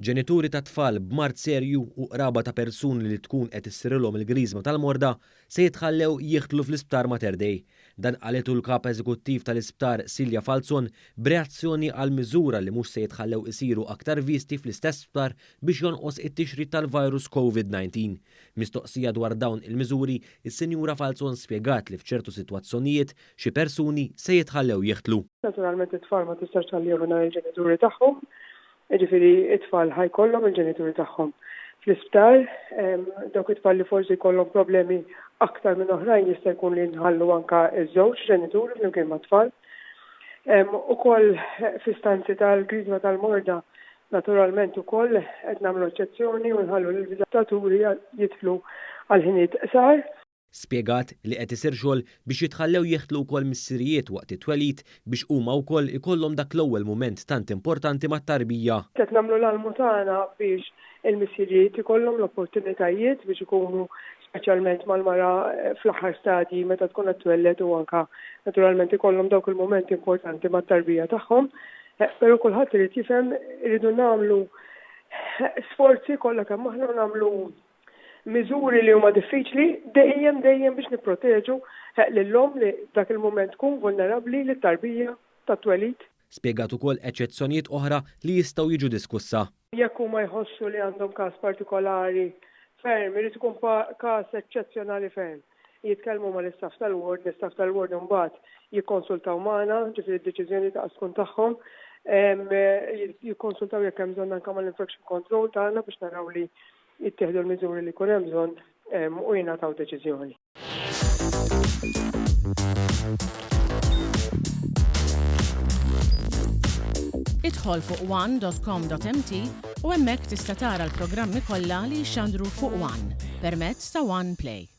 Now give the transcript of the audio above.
Ġenituri ta' tfal b'mart serju u qraba ta' persuni li tkun qed issirilhom il-griżma tal-morda se jitħallew jieħdlu fl-isptar Mater Dei. Dan qalet l-kap eżekuttiv tal-isptar Silja Falzon b'reazzjoni għal miżura li mhux se jitħallew isiru aktar visti fl-istess sptar biex jonqos it-tixrid tal-virus COVID-19. Mistoqsija dwar dawn il-miżuri, is-Sinjura Falzon spjegat li f'ċertu sitwazzjonijiet xi persuni se jitħallew jieħdlu. Naturalment it-tfal ma tistax tħallihom mingħajr il-ġenituri tagħhom. Ġifieri it-tfal ħajkollhom il-ġenituri tagħhom fl-isptar, dawk it-tfal li forsi jkollhom problemi aktar minn oħrajn jista' jkun li nħallu anke iż-żewġ ġenituri flimkien mat-tfal. Ukoll fl-istanzi tal-griżma tal-morda naturalment ukoll qed nagħmlu eċċezzjoni u nħallu l-viżitaturi jidħlu għal ħiniet qsar. Spjegat li qed isir xogħol biex jitħallew jieħdlu wkoll mis-sirijiet waqt it-twelid biex huma wkoll ikollhom dak l-ewwel mument tant importanti mat-tarbija. Qed nagħmlu l-almu tagħna biex il-missirijiet ikollhom l-opportunitajiet biex ikunu speċjalment mal-mara fl-aħħar stadji meta tkun qed twellet u anke naturalment ikollhom dawk il-mumenti importanti mat-tarbija tagħhom. Però kulħadd irid jifhem iridu nagħmlu sforzi kollha kemm aħna nagħmlu miżuri li huma diffiċli dejjem biex nipproteġu lilhom li dak il-mument tkun vulnerabbli lit-tarbija tat-twelid. Spjegat ukoll eċċezzjonijiet oħra li jistgħu jiġu diskussa. Jekk huma jħossu li għandhom każ partikolari ferm, irid ikun każ eċċezzjonali ferm. Jitkellmu mal-istaff tal-ward, l-istaff tal-ward imbagħad jikkonsultaw magħna, ġifieri d-deċiżjoni ta' skont tagħhom, jikkonsultaw jekk hemm bżonn anke mal-infection control tagħna biex naraw li jittieħdu l-miżuri li jkun hemm bżonn u jingħataw deċiżjoni. Idħol fuq one.com.mt u hemmhekk tista' tara l-programmi kollha li jxandru fuq One permezz ta' One Play.